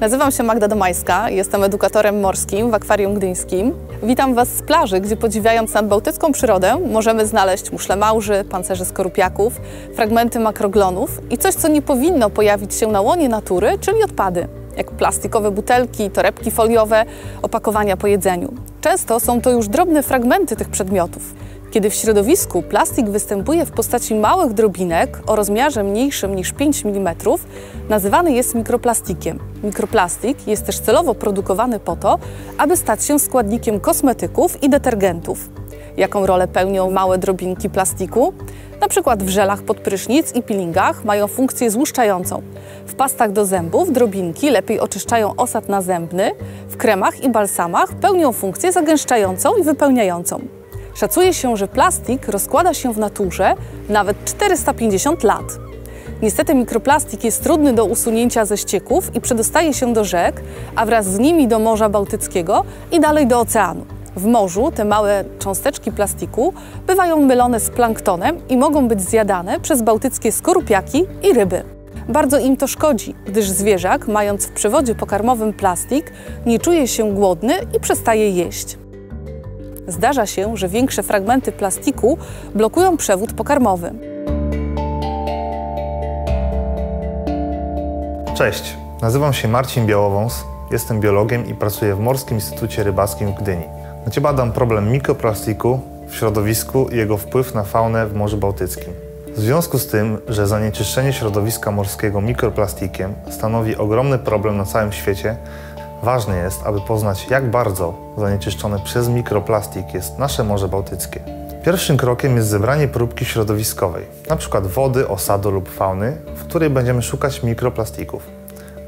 Nazywam się Magda Domańska, jestem edukatorem morskim w Akwarium Gdyńskim. Witam Was z plaży, gdzie podziwiając nadbałtycką przyrodę możemy znaleźć muszle małży, pancerze skorupiaków, fragmenty makroglonów i coś, co nie powinno pojawić się na łonie natury, czyli odpady, jak plastikowe butelki, torebki foliowe, opakowania po jedzeniu. Często są to już drobne fragmenty tych przedmiotów. Kiedy w środowisku plastik występuje w postaci małych drobinek o rozmiarze mniejszym niż 5 mm, nazywany jest mikroplastikiem. Mikroplastik jest też celowo produkowany po to, aby stać się składnikiem kosmetyków i detergentów. Jaką rolę pełnią małe drobinki plastiku? Na przykład w żelach pod prysznic i peelingach mają funkcję złuszczającą. W pastach do zębów drobinki lepiej oczyszczają osad nazębny, w kremach i balsamach pełnią funkcję zagęszczającą i wypełniającą. Szacuje się, że plastik rozkłada się w naturze nawet 450 lat. Niestety mikroplastik jest trudny do usunięcia ze ścieków i przedostaje się do rzek, a wraz z nimi do Morza Bałtyckiego i dalej do oceanu. W morzu te małe cząsteczki plastiku bywają mylone z planktonem i mogą być zjadane przez bałtyckie skorupiaki i ryby. Bardzo im to szkodzi, gdyż zwierzak, mając w przewodzie pokarmowym plastik, nie czuje się głodny i przestaje jeść. Zdarza się, że większe fragmenty plastiku blokują przewód pokarmowy. Cześć, nazywam się Marcin Białowąs, jestem biologiem i pracuję w Morskim Instytucie Rybackim w Gdyni. Dzisiaj badam problem mikroplastiku w środowisku i jego wpływ na faunę w Morzu Bałtyckim. W związku z tym, że zanieczyszczenie środowiska morskiego mikroplastikiem stanowi ogromny problem na całym świecie, ważne jest, aby poznać, jak bardzo zanieczyszczone przez mikroplastik jest nasze Morze Bałtyckie. Pierwszym krokiem jest zebranie próbki środowiskowej, np. wody, osadu lub fauny, w której będziemy szukać mikroplastików.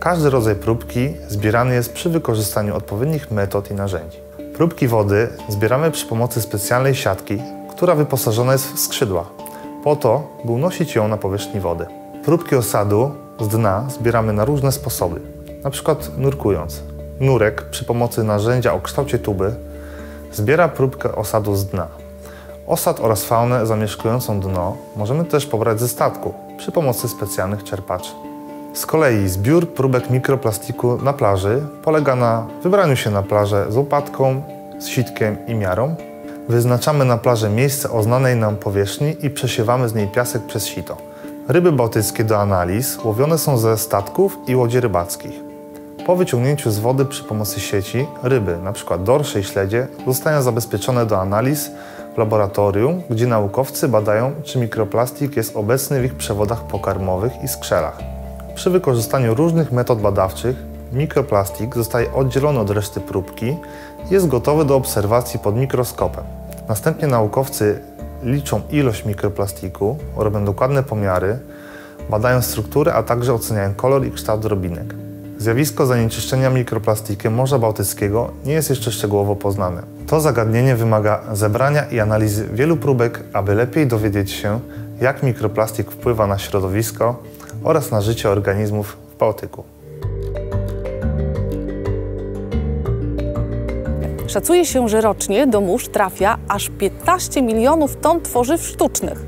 Każdy rodzaj próbki zbierany jest przy wykorzystaniu odpowiednich metod i narzędzi. Próbki wody zbieramy przy pomocy specjalnej siatki, która wyposażona jest w skrzydła, po to, by unosić ją na powierzchni wody. Próbki osadu z dna zbieramy na różne sposoby, np. nurkując. Nurek przy pomocy narzędzia o kształcie tuby zbiera próbkę osadu z dna. Osad oraz faunę zamieszkującą dno możemy też pobrać ze statku przy pomocy specjalnych czerpaczy. Z kolei zbiór próbek mikroplastiku na plaży polega na wybraniu się na plażę z łopatką, z sitkiem i miarą. Wyznaczamy na plaży miejsce o znanej nam powierzchni i przesiewamy z niej piasek przez sito. Ryby bałtyckie do analiz łowione są ze statków i łodzi rybackich. Po wyciągnięciu z wody przy pomocy sieci ryby, np. dorsze i śledzie, zostają zabezpieczone do analiz w laboratorium, gdzie naukowcy badają, czy mikroplastik jest obecny w ich przewodach pokarmowych i skrzelach. Przy wykorzystaniu różnych metod badawczych mikroplastik zostaje oddzielony od reszty próbki i jest gotowy do obserwacji pod mikroskopem. Następnie naukowcy liczą ilość mikroplastiku, robią dokładne pomiary, badają strukturę, a także oceniają kolor i kształt drobinek. Zjawisko zanieczyszczenia mikroplastikiem Morza Bałtyckiego nie jest jeszcze szczegółowo poznane. To zagadnienie wymaga zebrania i analizy wielu próbek, aby lepiej dowiedzieć się, jak mikroplastik wpływa na środowisko oraz na życie organizmów w Bałtyku. Szacuje się, że rocznie do mórz trafia aż 15 milionów ton tworzyw sztucznych.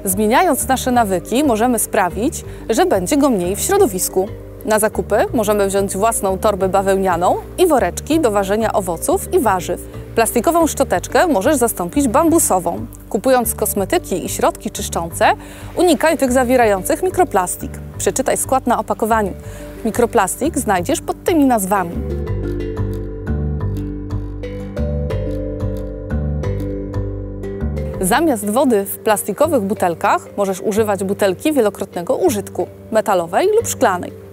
Zmieniając nasze nawyki, możemy sprawić, że będzie go mniej w środowisku. Na zakupy możemy wziąć własną torbę bawełnianą i woreczki do ważenia owoców i warzyw. Plastikową szczoteczkę możesz zastąpić bambusową. Kupując kosmetyki i środki czyszczące, unikaj tych zawierających mikroplastik. Przeczytaj skład na opakowaniu. Mikroplastik znajdziesz pod tymi nazwami. Zamiast wody w plastikowych butelkach możesz używać butelki wielokrotnego użytku, metalowej lub szklanej.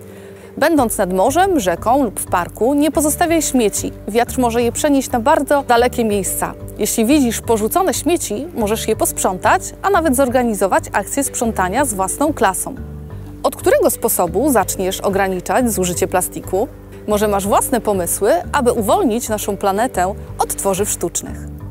Będąc nad morzem, rzeką lub w parku, nie pozostawiaj śmieci. Wiatr może je przenieść na bardzo dalekie miejsca. Jeśli widzisz porzucone śmieci, możesz je posprzątać, a nawet zorganizować akcję sprzątania z własną klasą. Od którego sposobu zaczniesz ograniczać zużycie plastiku? Może masz własne pomysły, aby uwolnić naszą planetę od tworzyw sztucznych?